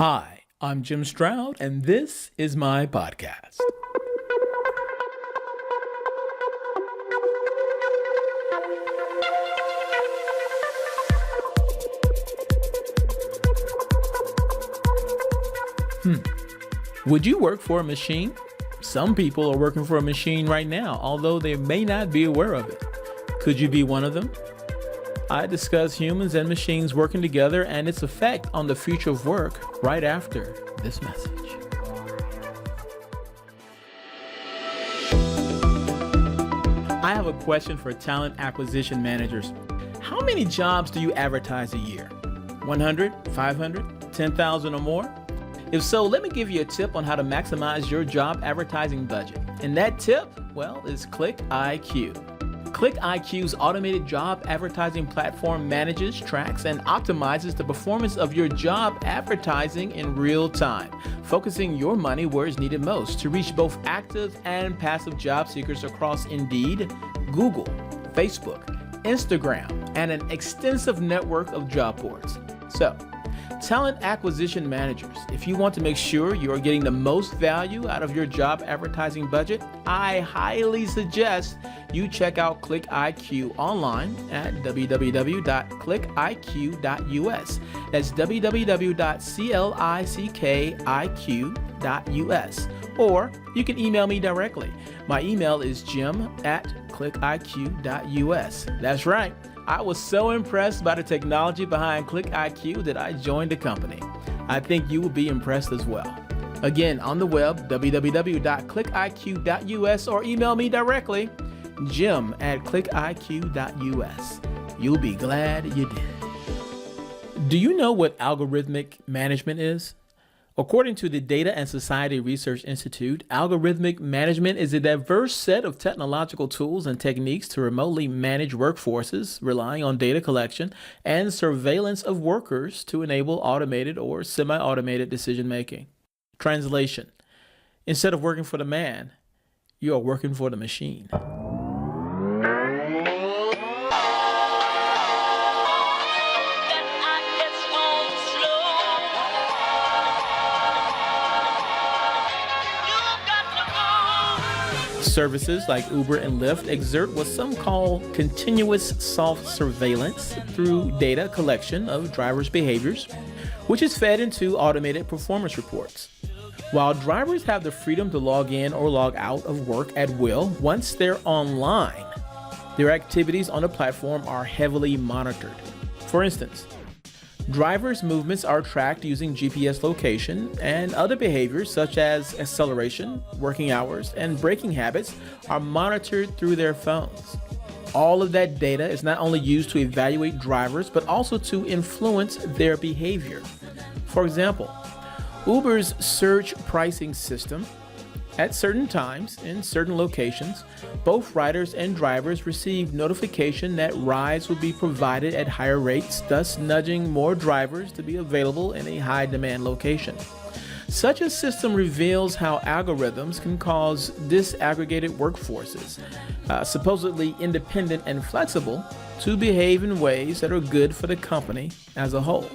Hi, I'm Jim Stroud, and this is my podcast. Would you work for a machine? Some people are working for a machine right now, although they may not be aware of it. Could you be one of them? I discuss humans and machines working together and its effect on the future of work right after this message. I have a question for talent acquisition managers. How many jobs do you advertise a year? 100, 500, 10,000 or more? If so, let me give you a tip on how to maximize your job advertising budget. And that tip, is ClickIQ. ClickIQ's automated job advertising platform manages, tracks, and optimizes the performance of your job advertising in real time, focusing your money where it's needed most to reach both active and passive job seekers across Indeed, Google, Facebook, Instagram, and an extensive network of job boards. So, talent acquisition managers, if you want to make sure you are getting the most value out of your job advertising budget, I highly suggest you check out ClickIQ online at www.clickiq.us. That's www.clickiq.us. Or you can email me directly. My email is jim@clickiq.us. That's right. I was so impressed by the technology behind ClickIQ that I joined the company. I think you will be impressed as well. Again, on the web, www.clickiq.us, or email me directly, jim@clickiq.us. You'll be glad you did. Do you know what algorithmic management is? According to the Data and Society Research Institute, algorithmic management is a diverse set of technological tools and techniques to remotely manage workforces, relying on data collection and surveillance of workers to enable automated or semi-automated decision-making. Translation: instead of working for the man, you are working for the machine. Services like Uber and Lyft exert what some call continuous self-surveillance through data collection of drivers' behaviors, which is fed into automated performance reports. While drivers have the freedom to log in or log out of work at will, once they're online, their activities on the platform are heavily monitored. For instance, drivers' movements are tracked using GPS location, and other behaviors such as acceleration, working hours, and braking habits are monitored through their phones. All of that data is not only used to evaluate drivers, but also to influence their behavior. For example, Uber's surge pricing system. At certain times, in certain locations, both riders and drivers receive notification that rides will be provided at higher rates, thus nudging more drivers to be available in a high-demand location. Such a system reveals how algorithms can cause disaggregated workforces, supposedly independent and flexible, to behave in ways that are good for the company as a whole.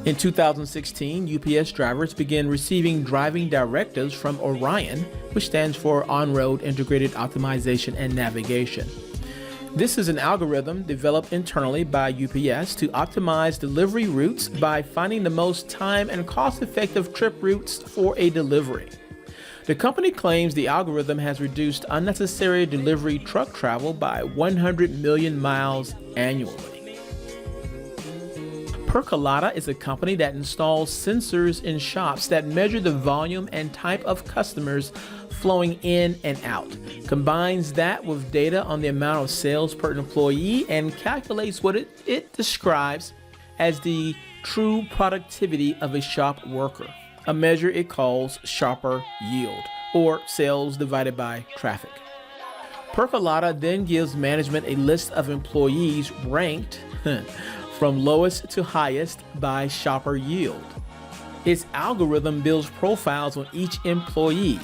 In 2016, UPS drivers began receiving driving directives from Orion, which stands for On-Road Integrated Optimization and Navigation. This is an algorithm developed internally by UPS to optimize delivery routes by finding the most time and cost-effective trip routes for a delivery. The company claims the algorithm has reduced unnecessary delivery truck travel by 100 million miles annually. Percolata is a company that installs sensors in shops that measure the volume and type of customers flowing in and out, combines that with data on the amount of sales per employee, and calculates what it describes as the true productivity of a shop worker, a measure it calls shopper yield, or sales divided by traffic. Percolata then gives management a list of employees ranked from lowest to highest by shopper yield. Its algorithm builds profiles on each employee.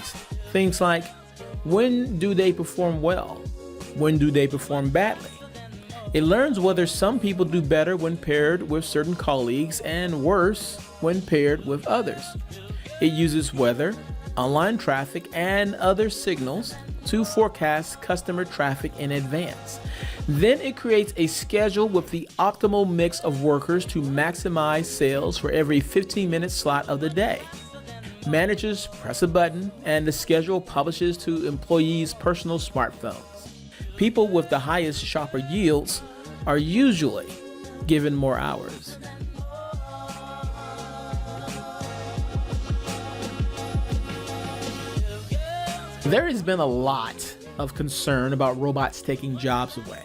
Things like, when do they perform well? When do they perform badly? It learns whether some people do better when paired with certain colleagues and worse when paired with others. It uses weather, online traffic, and other signals to forecast customer traffic in advance. Then it creates a schedule with the optimal mix of workers to maximize sales for every 15-minute slot of the day. Managers press a button and the schedule publishes to employees' personal smartphones. People with the highest shopper yields are usually given more hours. There has been a lot of concern about robots taking jobs away.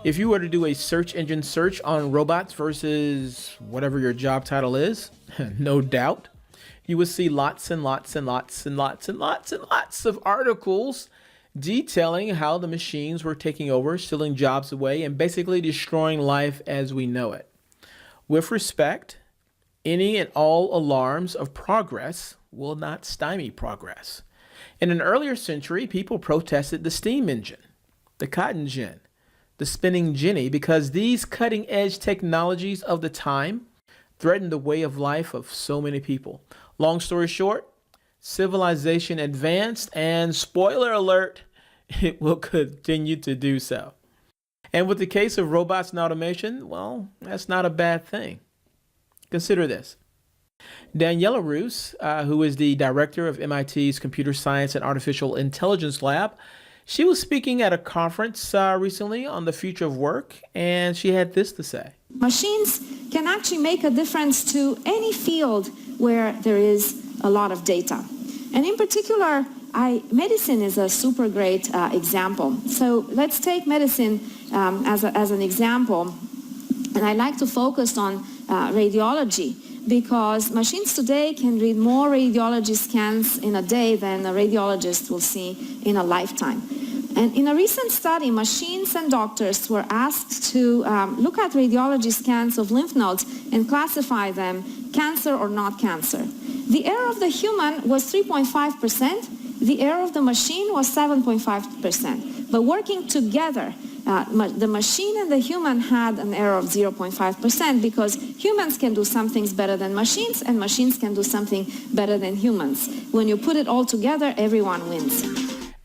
If you were to do a search engine search on robots versus whatever your job title is, no doubt, you would see lots and lots and lots and lots and lots and lots of articles detailing how the machines were taking over, stealing jobs away, and basically destroying life as we know it. With respect, any and all alarms of progress will not stymie progress. In an earlier century, people protested the steam engine, the cotton gin, the spinning jenny, because these cutting-edge technologies of the time threatened the way of life of so many people. Long story short, civilization advanced, and spoiler alert, it will continue to do so. And with the case of robots and automation, well, that's not a bad thing. Consider this. Daniela Rus, who is the director of MIT's Computer Science and Artificial Intelligence Lab, she was speaking at a conference recently on the future of work, and she had this to say. Machines can actually make a difference to any field where there is a lot of data. And in particular, medicine is a super great example. So let's take medicine as an example. And I like to focus on radiology, because machines today can read more radiology scans in a day than a radiologist will see in a lifetime. And in a recent study, machines and doctors were asked to look at radiology scans of lymph nodes and classify them cancer or not cancer. The error of the human was 3.5%. The error of the machine was 7.5%. But working together, the machine and the human had an error of 0.5%, because humans can do some things better than machines, and machines can do something better than humans. When you put it all together, everyone wins.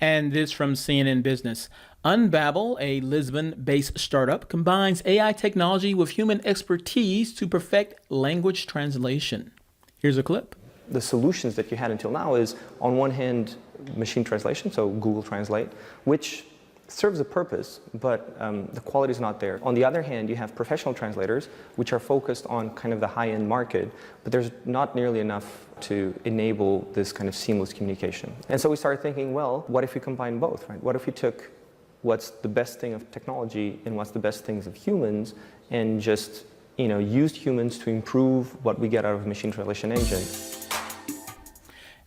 And this from CNN Business. Unbabel, a Lisbon-based startup, combines AI technology with human expertise to perfect language translation. Here's a clip. The solutions that you had until now is, on one hand, machine translation, so Google Translate, which serves a purpose, but the quality is not there. On the other hand, you have professional translators, which are focused on kind of the high-end market, but there's not nearly enough to enable this kind of seamless communication. And so we started thinking, well, what if we combine both, right? What if we took what's the best thing of technology and what's the best things of humans, and just, used humans to improve what we get out of a machine translation engine.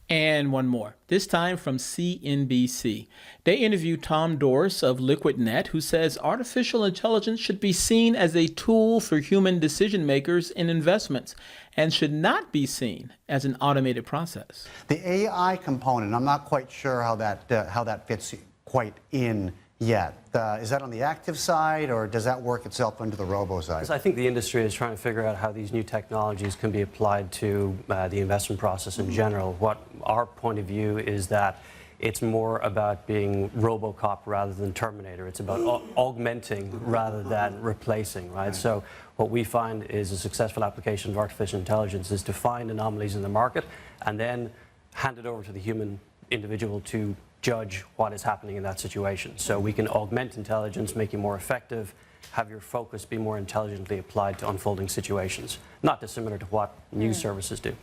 And one more, this time from CNBC. They interviewed Tom Dorris of LiquidNet, who says artificial intelligence should be seen as a tool for human decision makers in investments and should not be seen as an automated process. The AI component, I'm not quite sure how that fits quite in yet. Is that on the active side, or does that work itself into the robo side? I think the industry is trying to figure out how these new technologies can be applied to the investment process in general. What our point of view is that it's more about being RoboCop rather than Terminator. It's about augmenting rather than replacing, right? So what we find is a successful application of artificial intelligence is to find anomalies in the market and then hand it over to the human individual to judge what is happening in that situation. So we can augment intelligence, make you more effective, have your focus be more intelligently applied to unfolding situations, not dissimilar to what news services do.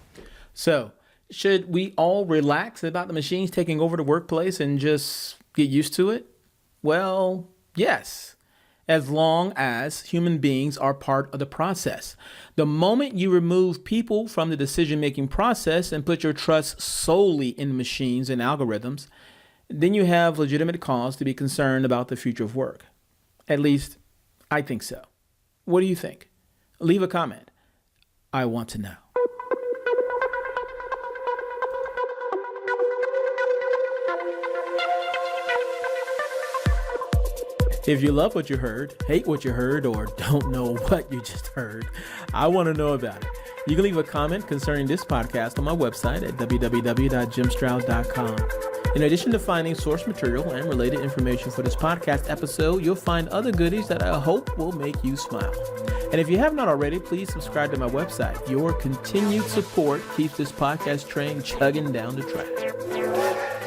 So should we all relax about the machines taking over the workplace and just get used to it? Well, yes, as long as human beings are part of the process. The moment you remove people from the decision-making process and put your trust solely in machines and algorithms, then you have legitimate cause to be concerned about the future of work. At least, I think so. What do you think? Leave a comment. I want to know. If you love what you heard, hate what you heard, or don't know what you just heard, I want to know about it. You can leave a comment concerning this podcast on my website at www.jimstroud.com. In addition to finding source material and related information for this podcast episode, you'll find other goodies that I hope will make you smile. And if you have not already, please subscribe to my website. Your continued support keeps this podcast train chugging down the track.